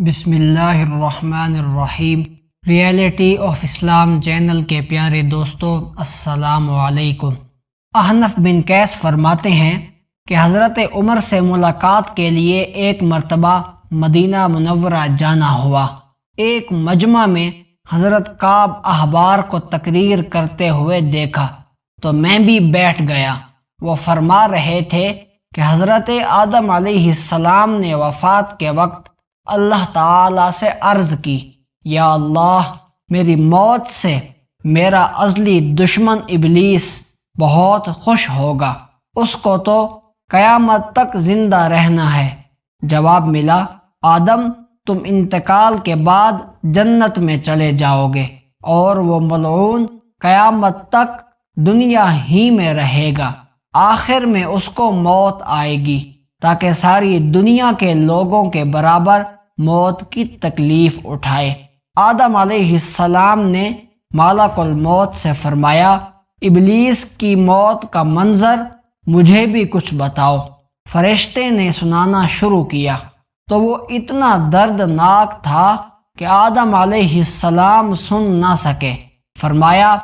بسم اللہ الرحمن الرحیم۔ ریئلٹی آف اسلام چینل کے پیارے دوستو، السلام علیکم۔ احنف بن قیس فرماتے ہیں کہ حضرت عمر سے ملاقات کے لیے ایک مرتبہ مدینہ منورہ جانا ہوا۔ ایک مجمع میں حضرت کعب احبار کو تقریر کرتے ہوئے دیکھا تو میں بھی بیٹھ گیا۔ وہ فرما رہے تھے کہ حضرت آدم علیہ السلام نے وفات کے وقت اللہ تعالی سے عرض کی، یا اللہ، میری موت سے میرا ازلی دشمن ابلیس بہت خوش ہوگا، اس کو تو قیامت تک زندہ رہنا ہے۔ جواب ملا، آدم، تم انتقال کے بعد جنت میں چلے جاؤ گے اور وہ ملعون قیامت تک دنیا ہی میں رہے گا۔ آخر میں اس کو موت آئے گی تاکہ ساری دنیا کے لوگوں کے برابر موت کی تکلیف اٹھائے۔ آدم علیہ السلام نے مالک الموت سے فرمایا، ابلیس کی موت کا منظر مجھے بھی کچھ بتاؤ۔ فرشتے نے سنانا شروع کیا تو وہ اتنا دردناک تھا کہ آدم علیہ السلام سن نہ سکے۔ فرمایا،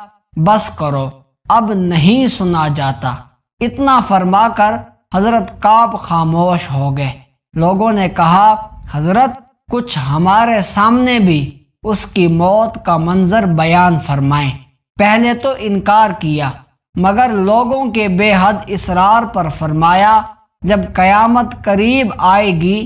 بس کرو، اب نہیں سنا جاتا۔ اتنا فرما کر حضرت کعب خاموش ہو گئے۔ لوگوں نے کہا، حضرت، کچھ ہمارے سامنے بھی اس کی موت کا منظر بیان فرمائیں۔ پہلے تو انکار کیا، مگر لوگوں کے بے حد اصرار پر فرمایا، جب قیامت قریب آئے گی،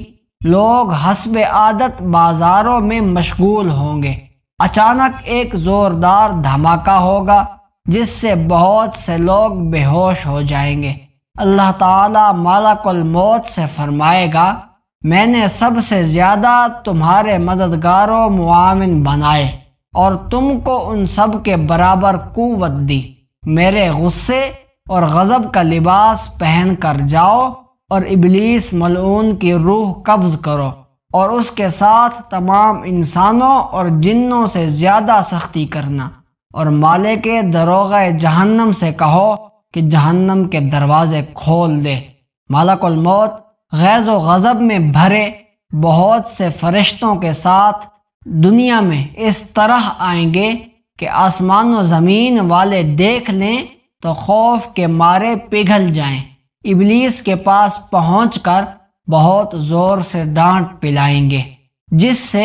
لوگ حسب عادت بازاروں میں مشغول ہوں گے۔ اچانک ایک زوردار دھماکہ ہوگا جس سے بہت سے لوگ بے ہوش ہو جائیں گے۔ اللہ تعالی مالک الموت سے فرمائے گا، میں نے سب سے زیادہ تمہارے مددگار و معاون بنائے اور تم کو ان سب کے برابر قوت دی۔ میرے غصے اور غضب کا لباس پہن کر جاؤ اور ابلیس ملعون کی روح قبض کرو اور اس کے ساتھ تمام انسانوں اور جنوں سے زیادہ سختی کرنا، اور مالک دروغہ جہنم سے کہو کہ جہنم کے دروازے کھول دے۔ مالک الموت غیظ و غضب میں بھرے بہت سے فرشتوں کے ساتھ دنیا میں اس طرح آئیں گے کہ آسمان و زمین والے دیکھ لیں تو خوف کے مارے پگھل جائیں۔ ابلیس کے پاس پہنچ کر بہت زور سے ڈانٹ پلائیں گے، جس سے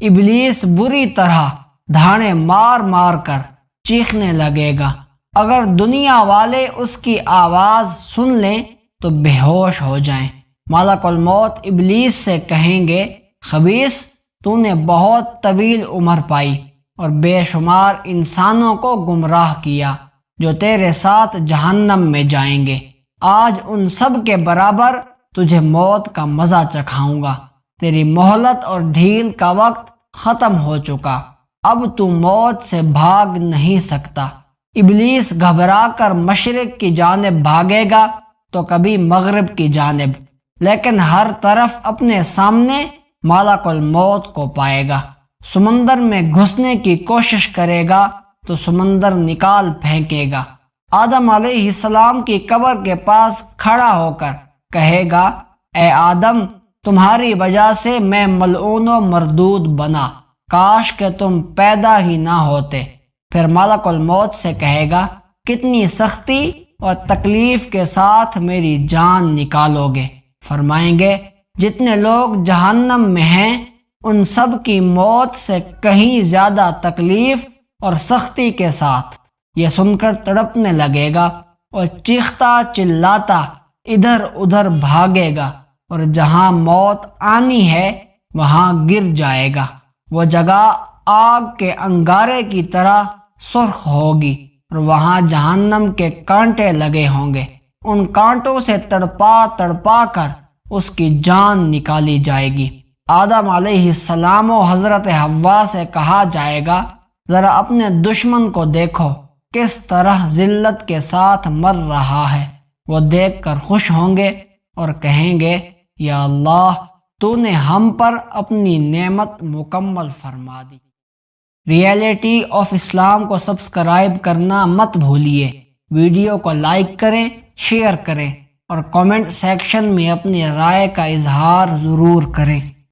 ابلیس بری طرح دھاڑے مار مار کر چیخنے لگے گا۔ اگر دنیا والے اس کی آواز سن لیں تو بے ہوش ہو جائیں۔ مالک الموت ابلیس سے کہیں گے، خبیث، تو نے بہت طویل عمر پائی اور بے شمار انسانوں کو گمراہ کیا جو تیرے ساتھ جہنم میں جائیں گے۔ آج ان سب کے برابر تجھے موت کا مزہ چکھاؤں گا۔ تیری مہلت اور ڈھیل کا وقت ختم ہو چکا، اب تو موت سے بھاگ نہیں سکتا۔ ابلیس گھبرا کر مشرق کی جانب بھاگے گا تو کبھی مغرب کی جانب، لیکن ہر طرف اپنے سامنے مالک الموت کو پائے گا۔ سمندر میں گھسنے کی کوشش کرے گا تو سمندر نکال پھینکے گا۔ آدم علیہ السلام کی قبر کے پاس کھڑا ہو کر کہے گا، اے آدم، تمہاری وجہ سے میں ملعون و مردود بنا، کاش کہ تم پیدا ہی نہ ہوتے۔ پھر مالک الموت سے کہے گا، کتنی سختی اور تکلیف کے ساتھ میری جان نکالو گے؟ فرمائیں گے، جتنے لوگ جہنم میں ہیں ان سب کی موت سے کہیں زیادہ تکلیف اور سختی کے ساتھ۔ یہ سن کر تڑپنے لگے گا اور چیختا چلاتا ادھر ادھر بھاگے گا، اور جہاں موت آنی ہے وہاں گر جائے گا۔ وہ جگہ آگ کے انگارے کی طرح سرخ ہوگی اور وہاں جہنم کے کانٹے لگے ہوں گے۔ ان کانٹوں سے تڑپا تڑپا کر اس کی جان نکالی جائے گی۔ آدم علیہ السلام و حضرت حوا سے کہا جائے گا، ذرا اپنے دشمن کو دیکھو کس طرح ذلت کے ساتھ مر رہا ہے۔ وہ دیکھ کر خوش ہوں گے اور کہیں گے، یا اللہ، تو نے ہم پر اپنی نعمت مکمل فرما دی۔ ریئلٹی آف اسلام کو سبسکرائب کرنا مت بھولیے۔ ویڈیو کو لائک کریں، شیئر کریں اور کامنٹ سیکشن میں اپنی رائے کا اظہار ضرور کریں۔